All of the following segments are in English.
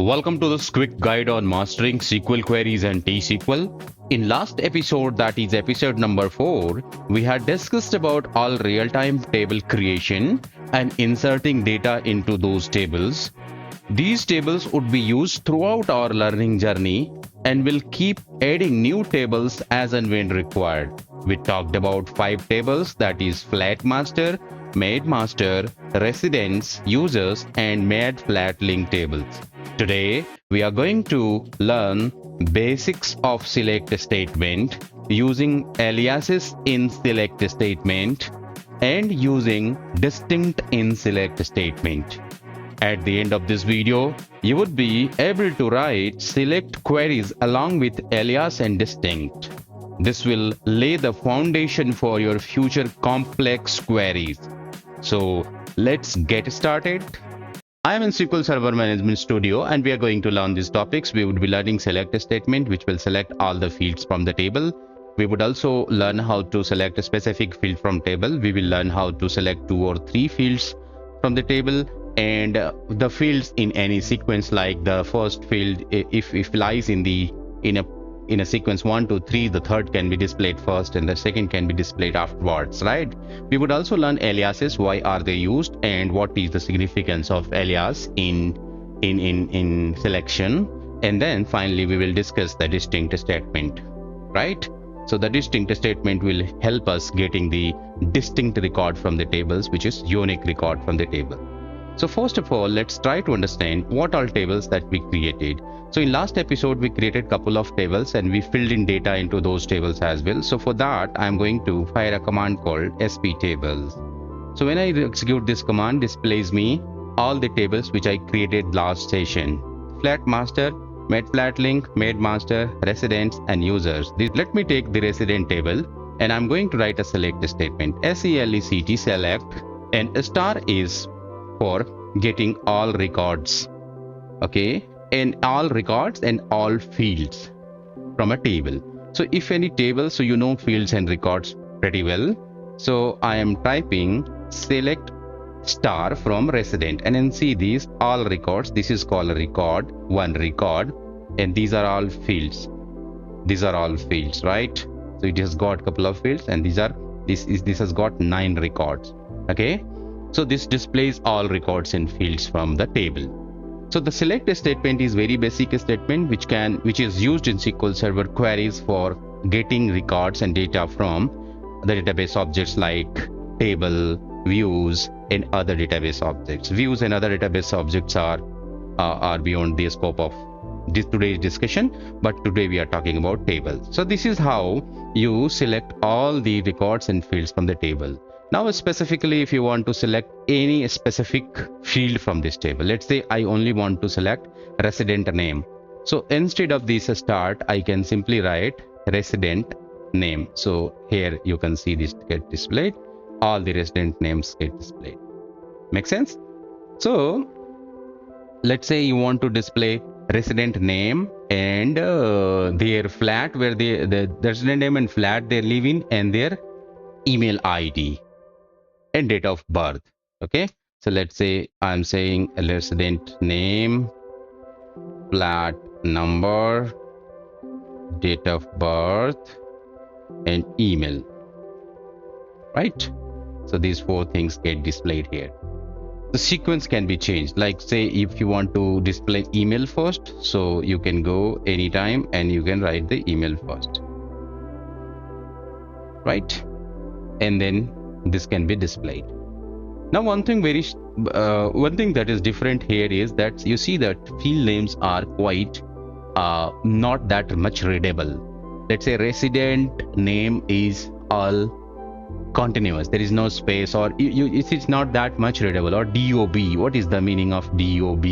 Welcome to this quick guide on mastering SQL queries and T-SQL. In last episode, that is episode number 4, we had discussed about all real-time table creation and inserting data into those tables. These tables would be used throughout our learning journey and will keep adding new tables as and when required. We talked about 5 tables, that is flat master, made master, residents, users, and made flat link tables. Today, we are going to learn basics of select statement, using aliases in select statement, and using distinct in select statement. At the end of this video, you would be able to write select queries along with alias and distinct. This will lay the foundation for your future complex queries. So let's get started. I am in SQL Server Management Studio and we are going to learn these topics. We would be learning select statement, which will select all the fields from the table. We would also learn how to select a specific field from table. We will learn how to select 2 or 3 fields from the table, and the fields in any sequence, like the first field, if lies in a sequence 1 to 3, the third can be displayed first and the second can be displayed afterwards, right? We would also learn aliases, why are they used, and what is the significance of alias in selection. And then finally we will discuss the distinct statement, right? So the distinct statement will help us getting the distinct record from the tables, which is unique record from the table. So first of all, let's try to understand what all tables that we created. So in last episode, we created a couple of tables and we filled in data into those tables as well. So for that, I'm going to fire a command called sptables. So when I execute this command, displays me all the tables which I created last session: flat master, made flat link, made master, residents, and users. Let me take the resident table and I'm going to write a select statement. SELECT select, and a star is for getting all records, okay, and all records and all fields from a table. So if any table, so you know fields and records pretty well. So I am typing select star from resident, and then see these all records. This is called a record, one record, and these are all fields. These are all fields, right? So it has got a couple of fields, and this has got 9 records, okay? So this displays all records and fields from the table. So the select statement is very basic statement which is used in SQL Server queries for getting records and data from the database objects like table, views, and other database objects. Views and other database objects are beyond the scope of today's discussion, but today we are talking about tables. So this is how you select all the records and fields from the table. Now specifically, if you want to select any specific field from this table, let's say I only want to select resident name. So instead of this start, I can simply write resident name. So here you can see this get displayed. All the resident names get displayed. Make sense? So let's say you want to display resident name and their flat where the resident name and flat they live in, and their email ID and date of birth. Okay, so let's say I'm saying a resident name, flat number, date of birth, and email, right? So these 4 things get displayed here. The sequence can be changed, like say if you want to display email first, so you can go anytime and you can write the email first, right? And then this can be displayed. Now one thing that is different here is that you see that field names are quite not that much readable. Let's say resident name is all continuous, there is no space, or it's not that much readable. Or DOB, what is the meaning of DOB?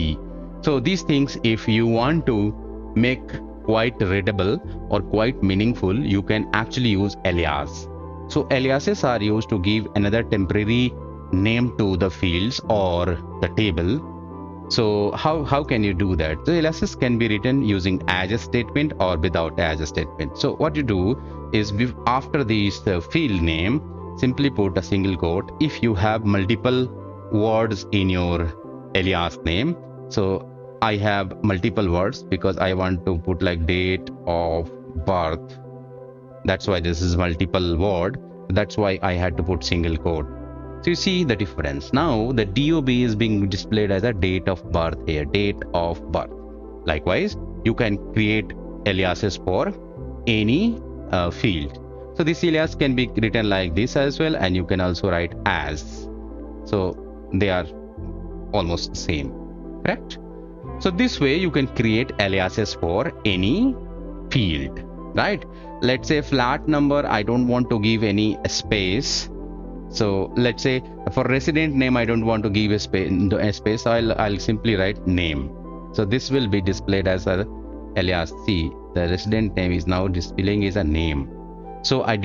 So these things, if you want to make quite readable or quite meaningful, you can actually use alias. So aliases are used to give another temporary name to the fields or the table. So how can you do that? So aliases can be written using as statement or without as statement. So what you do is after this field name, simply put a single quote. If you have multiple words in your alias name, so I have multiple words because I want to put like date of birth. That's why this is multiple word. That's why I had to put single quote. So you see the difference. Now the DOB is being displayed as a date of birth here, date of birth. Likewise, you can create aliases for any field. So this alias can be written like this as well, and you can also write as. So they are almost the same, correct? So this way you can create aliases for any field, right? Let's say flat number, I don't want to give any space. So let's say for resident name, I don't want to give a space. So I'll simply write name. So this will be displayed as a alias. See, the resident name is now displaying as a name. So I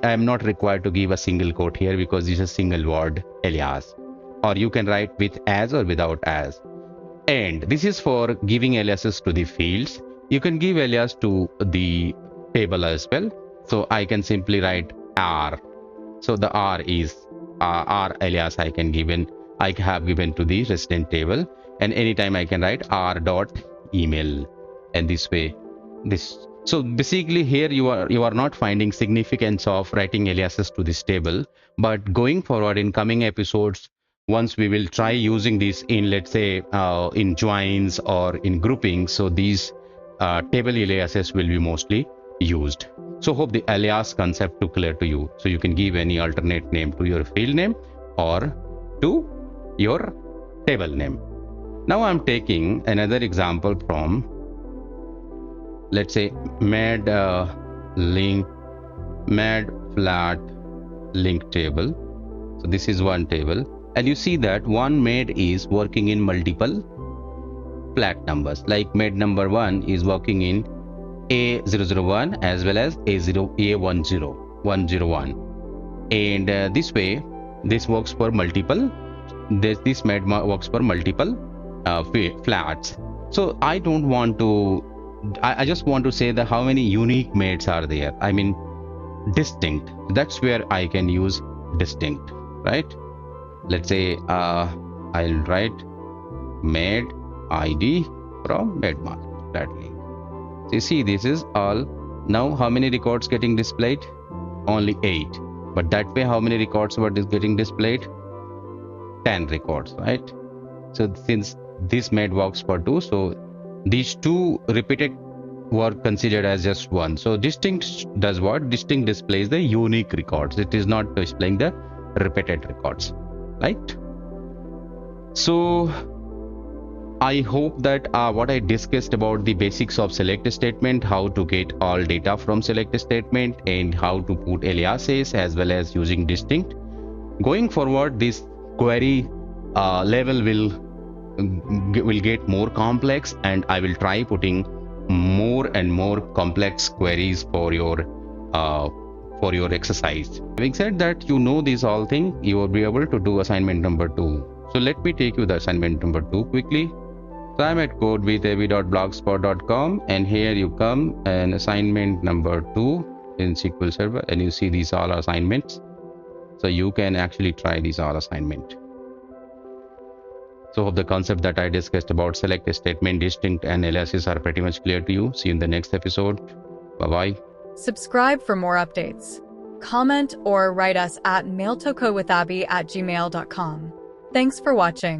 am not required to give a single quote here because this is a single word alias. Or you can write with as or without as. And this is for giving aliases to the fields. You can give alias to the table as well. So I can simply write R. So the R is R alias I have given to the resident table, and anytime I can write R dot email, and this way this. So basically here you are not finding significance of writing aliases to this table, but going forward in coming episodes, once we will try using this in, let's say, in joins or in grouping, so these table aliases will be mostly used. So hope the alias concept to clear to you. So you can give any alternate name to your field name or to your table name. Now I'm taking another example from, let's say, mad flat link table. So this is one table, and you see that one med is working in multiple flat numbers, like med number 1 is working in A001 as well as A101, and this way this works for multiple, this med works for multiple flats. So I don't want to, I just want to say that how many unique meds are there, I mean distinct. That's where I can use distinct, right? Let's say I'll write med ID from medmark flat link. So you see, this is all. Now how many records getting displayed? Only 8. But that way how many records were getting displayed? 10 records, right? So since this med works for 2, so these 2 repeated were considered as just 1. So distinct does what? Distinct displays the unique records. It is not displaying the repeated records, right? So I hope that what I discussed about the basics of select statement, how to get all data from select statement, and how to put aliases as well as using distinct. Going forward, this query level will get more complex, and I will try putting more and more complex queries for your exercise. Having said that, you know these all things, you will be able to do assignment number 2. So let me take you the assignment number 2 quickly. So I'm at CodeWithAbby.blogspot.com, and here you come and assignment number 2 in SQL Server, and you see these all assignments. So you can actually try these all assignment. So hope the concept that I discussed about select statement, distinct, and aliases are pretty much clear to you. See you in the next episode. Bye bye. Subscribe for more updates. Comment or write us at mailtocodewithabby@gmail.com. Thanks for watching.